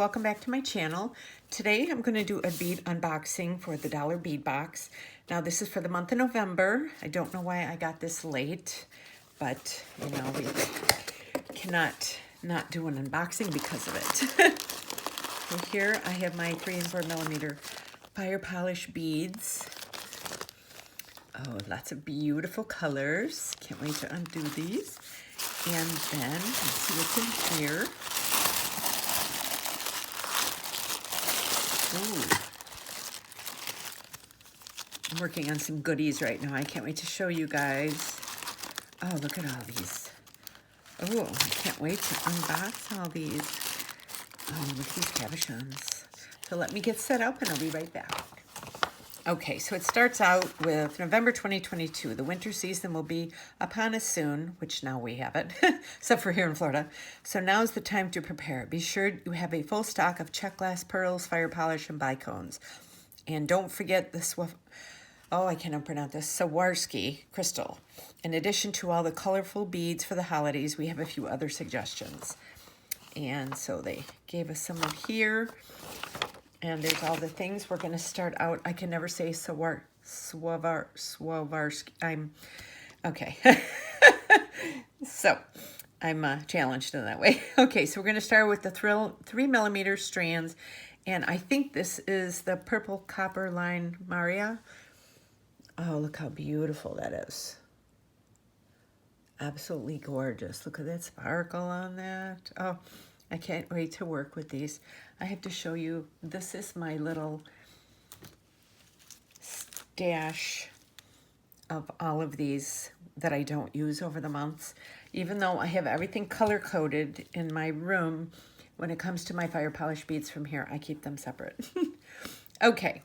welcome back to my channel. Today I'm going to do a bead unboxing for the Dollar Bead Box. Now this is for the month of November. I don't know why I got this late, but you know, we cannot not do an unboxing because of it. So here I have my 3 and 4 millimeter fire polish beads. Oh, lots of beautiful colors. Can't wait to undo these. And then let's see what's in here. Ooh. I'm working on some goodies right now. I can't wait to show you guys. Oh, look at all these. Oh, I can't wait to unbox all these. Oh, look at these cabochons. So let me get set up and I'll be right back. Okay, so it starts out with November 2022. The winter season will be upon us soon, which now we have it, except for here in Florida. So now is the time to prepare. Be sure you have a full stock of check glass, pearls, fire polish, and bicones. And don't forget the I cannot pronounce this, Swarovski crystal. In addition to all the colorful beads for the holidays, we have a few other suggestions. And so they gave us some of here. And there's all the things. We're going to start out. I can never say Swarovski. Okay. So I'm challenged in that way. Okay, so we're going to start with the 3 millimeter strands. And I think this is the purple copper line Maria. Oh, look how beautiful that is. Absolutely gorgeous. Look at that sparkle on that. Oh, I can't wait to work with these. I have to show you, this is my little stash of all of these that I don't use over the months. Even though I have everything color-coded in my room, when it comes to my fire polish beads from here, I keep them separate. Okay,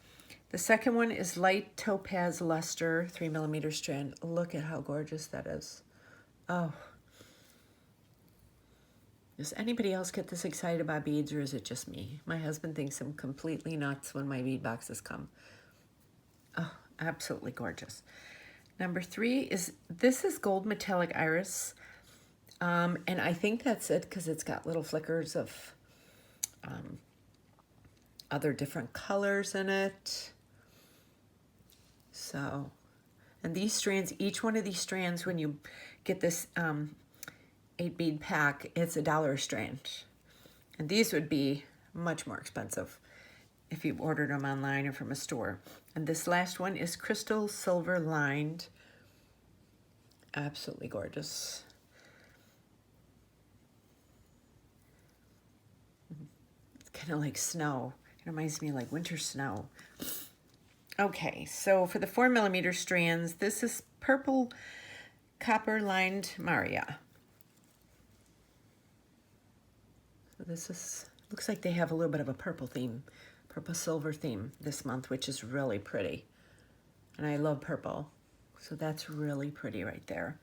the second one is light topaz luster 3 millimeter strand. Look at how gorgeous that is. Oh. Does anybody else get this excited about beads, or is it just me? My husband thinks I'm completely nuts when my bead boxes come. Oh, absolutely gorgeous. Number 3 is, this is gold metallic iris. And I think that's it because it's got little flickers of other different colors in it. So, and these strands, each one of these strands, when you get this 8 bead pack, it's $1 a strand. And these would be much more expensive if you ordered them online or from a store. And this last one is crystal silver lined. Absolutely gorgeous. It's kind of like snow. It reminds me of like winter snow. Okay, so for the 4 millimeter strands, this is purple copper lined Maria. So this is, looks like they have a little bit of a purple theme, purple silver theme this month, which is really pretty. And I love purple, so that's really pretty right there.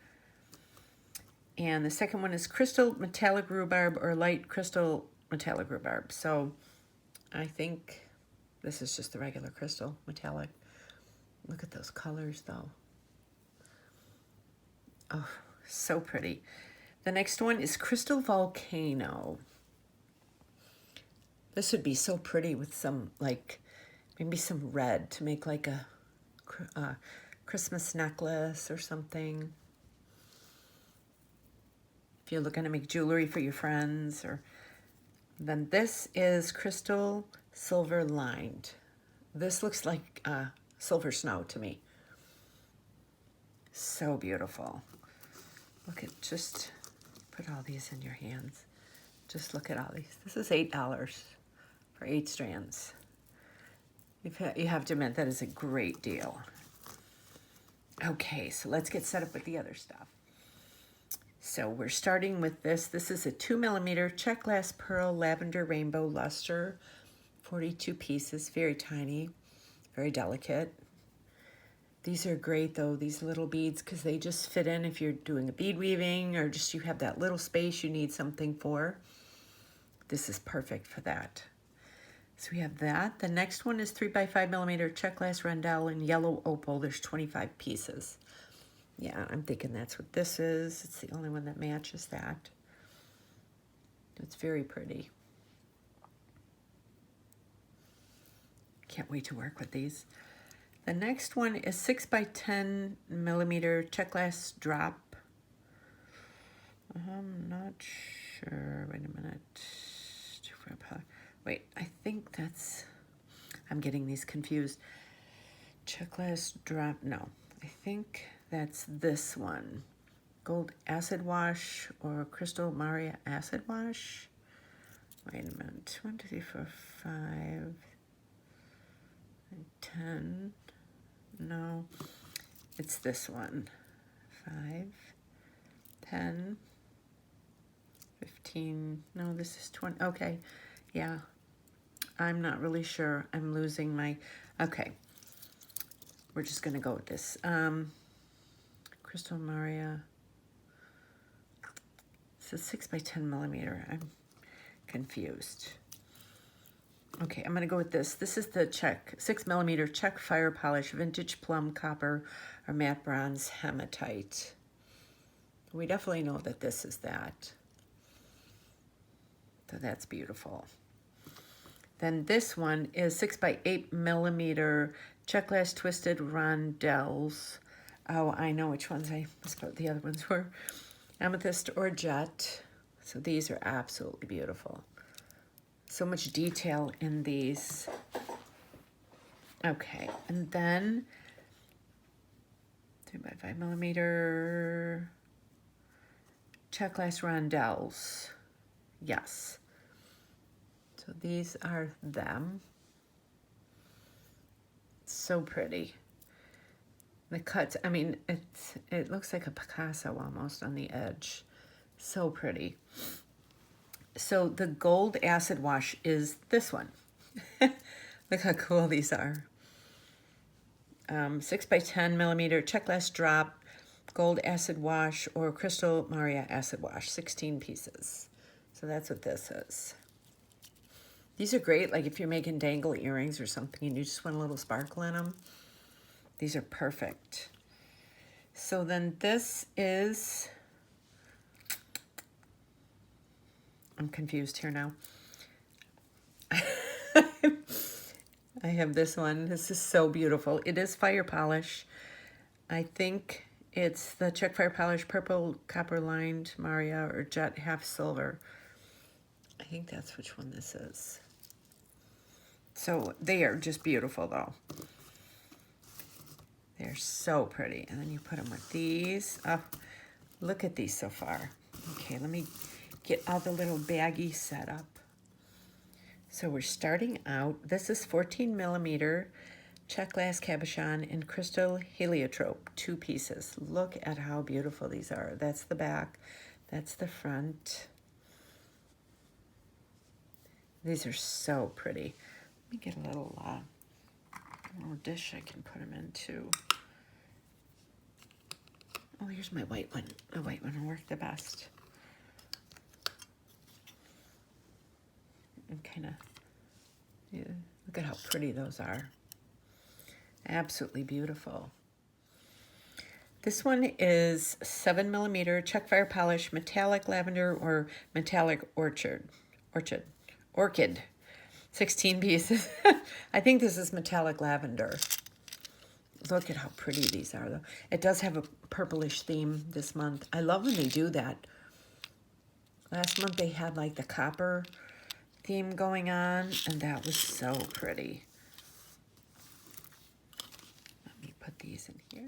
And the second one is crystal metallic rhubarb or light crystal metallic rhubarb. So I think this is just the regular crystal metallic. Look at those colors though. Oh, so pretty. The next one is crystal volcano. This would be so pretty with some, like, maybe some red to make like a Christmas necklace or something. If you're looking to make jewelry for your friends, or then this is crystal silver lined. This looks like silver snow to me. So beautiful. Look at, just put all these in your hands. Just look at all these. This is $8 for 8 strands. You have to admit that is a great deal. Okay, so let's get set up with the other stuff. So we're starting with this. This is a 2 millimeter check glass pearl lavender rainbow luster. 42 pieces, very tiny, very delicate. These are great though, these little beads, because they just fit in if you're doing a bead weaving or just you have that little space you need something for. This is perfect for that. So we have that. The next one is 3 by 5 millimeter check glass rondelle in yellow opal. There's 25 pieces. Yeah, I'm thinking that's what this is. It's the only one that matches that. It's very pretty. Can't wait to work with these. The next one is 6 by 10 millimeter check glass drop. I'm not sure. Wait a minute. Wait, I think that's... I'm getting these confused. Check glass drop. No, I think that's this one. Gold acid wash or crystal Maria acid wash. Wait a minute. 1, 2, 3, 4, 5, 10. No, it's this one. 5, 10, 15. No, this is 20. Okay, yeah. I'm not really sure. I'm losing my... Okay. We're just going to go with this. Crystal Maria. It's a 6 by 10 millimeter. I'm confused. Okay, I'm going to go with this. This is the Czech 6 millimeter Czech fire polish vintage plum copper or matte bronze hematite. We definitely know that this is that. So that's beautiful. Then this one is 6 by 8 millimeter Czech glass twisted rondelles. Oh, I know which ones I missed what the other ones were. Amethyst or jet. So these are absolutely beautiful. So much detail in these. Okay, and then 3 by 5 millimeter Czech glass rondelles. Yes. So these are them. So pretty. The cuts, I mean, it looks like a Picasso almost on the edge. So pretty. So the gold acid wash is this one. Look how cool these are. 6 by 10 millimeter Czech glass drop, gold acid wash, or crystal Maria acid wash, 16 pieces. So that's what this is. These are great, like if you're making dangle earrings or something and you just want a little sparkle in them. These are perfect. So then this is, I'm confused here now. I have this one. This is so beautiful. It is fire polish. I think it's the Czech fire polish purple copper lined Maria or jet half silver. I think that's which one this is. So they are just beautiful though. They're so pretty. And then you put them with these. Oh, look at these so far. Okay, let me get all the little baggies set up. So we're starting out. This is 14 millimeter Czech glass cabochon in crystal heliotrope, 2 pieces. Look at how beautiful these are. That's the back. That's the front. These are so pretty. Let me get a little dish I can put them in too. Oh, here's my white one. The white one will work the best. And kind of, yeah, look at how pretty those are. Absolutely beautiful. This one is 7 millimeter Czech fire polish metallic lavender or metallic orchid. 16 pieces. I think this is metallic lavender. Look at how pretty these are, though. It does have a purplish theme this month. I love when they do that. Last month they had like the copper theme going on, and that was so pretty. Let me put these in here.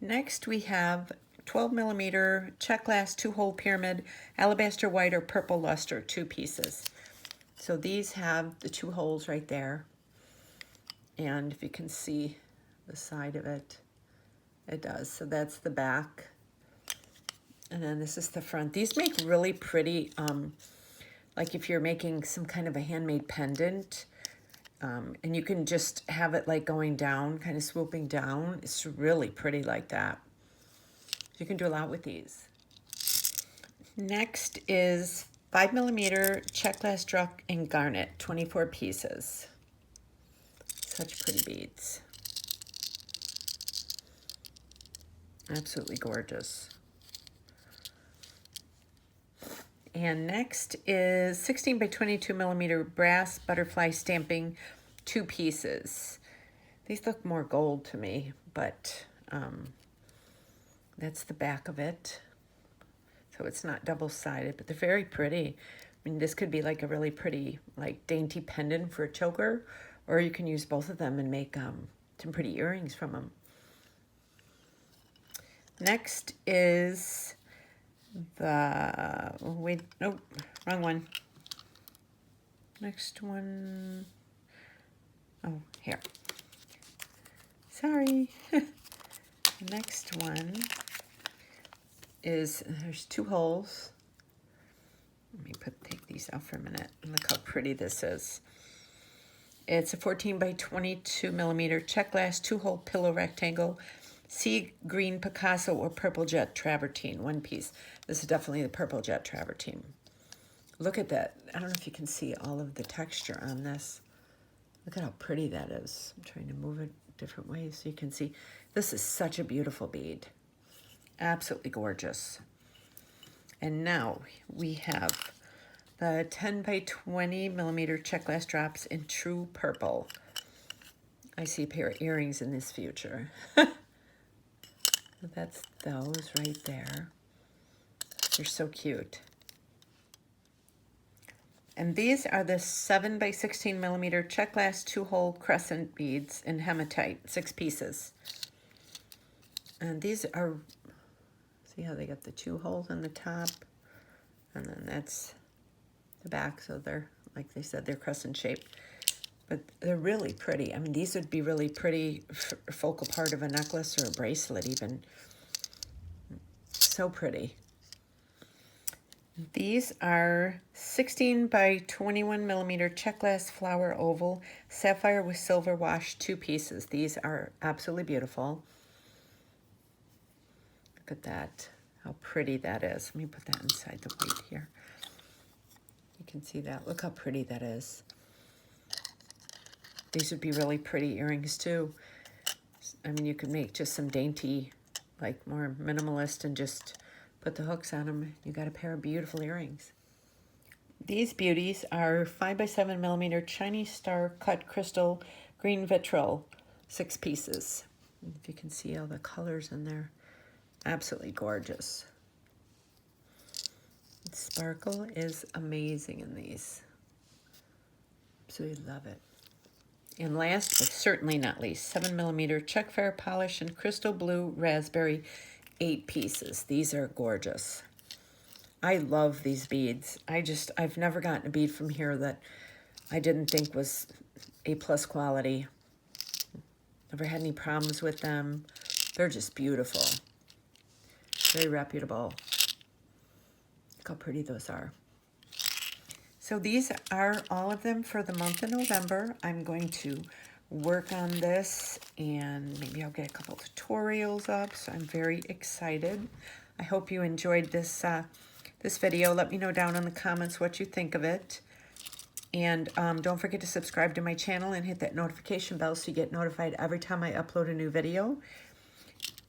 Next we have 12 millimeter Czech glass 2-hole pyramid, alabaster white or purple luster, 2 pieces. So these have the 2 holes right there. And if you can see the side of it, it does. So that's the back. And then this is the front. These make really pretty, like if you're making some kind of a handmade pendant, and you can just have it like going down, kind of swooping down. It's really pretty like that. You can do a lot with these. Next is 5 millimeter Czech glass drop in garnet, 24 pieces. Such pretty beads. Absolutely gorgeous. And next is 16 by 22 millimeter brass butterfly stamping 2 pieces. These look more gold to me, but that's the back of it. So it's not double-sided, but they're very pretty. I mean, this could be like a really pretty, like, dainty pendant for a choker, or you can use both of them and make some pretty earrings from them. Next is the, oh, wait, nope, wrong one. Next one, oh, here. Sorry. The next one is, there's 2 holes. Let me take these out for a minute. Look how pretty this is. It's a 14 by 22 millimeter check glass 2-hole pillow rectangle, sea green Picasso or purple jet travertine, 1 piece. This is definitely the purple jet travertine. Look at that. I don't know if you can see all of the texture on this. Look at how pretty that is. I'm trying to move it different ways so you can see. This is such a beautiful bead. Absolutely gorgeous. And now we have the 10 by 20 millimeter check glass drops in true purple. I see a pair of earrings in this future. That's those right there. They're so cute. And these are the 7 by 16 millimeter check glass 2-hole crescent beads in hematite, 6 pieces. And these are, see how they got the 2 holes on the top, and then that's the back, so they're, like they said, they're crescent shaped. But they're really pretty. I mean, these would be really pretty focal part of a necklace or a bracelet even. So pretty. These are 16 by 21 millimeter check glass flower oval, sapphire with silver wash, 2 pieces. These are absolutely beautiful. Look at that, how pretty that is. Let me put that inside the weight here. You can see that. Look how pretty that is. These would be really pretty earrings too. I mean, you could make just some dainty, like more minimalist, and just put the hooks on them. You got a pair of beautiful earrings. These beauties are 5 by 7 millimeter Chinese star cut crystal green vitriol, 6 pieces. If you can see all the colors in there, absolutely gorgeous. The sparkle is amazing in these. Absolutely love it. And last but certainly not least, 7 millimeter check fair polish and crystal blue raspberry, 8 pieces. These are gorgeous. I love these beads. I've never gotten a bead from here that I didn't think was A+ quality. Never had any problems with them. They're just beautiful. Very reputable. Look how pretty those are. So these are all of them for the month of November. I'm going to work on this, and maybe I'll get a couple tutorials up, so I'm very excited. I hope you enjoyed this this video. Let me know down in the comments what you think of it. And don't forget to subscribe to my channel and hit that notification bell so you get notified every time I upload a new video.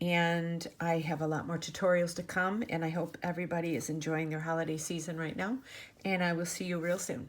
And I have a lot more tutorials to come, and I hope everybody is enjoying their holiday season right now. And I will see you real soon.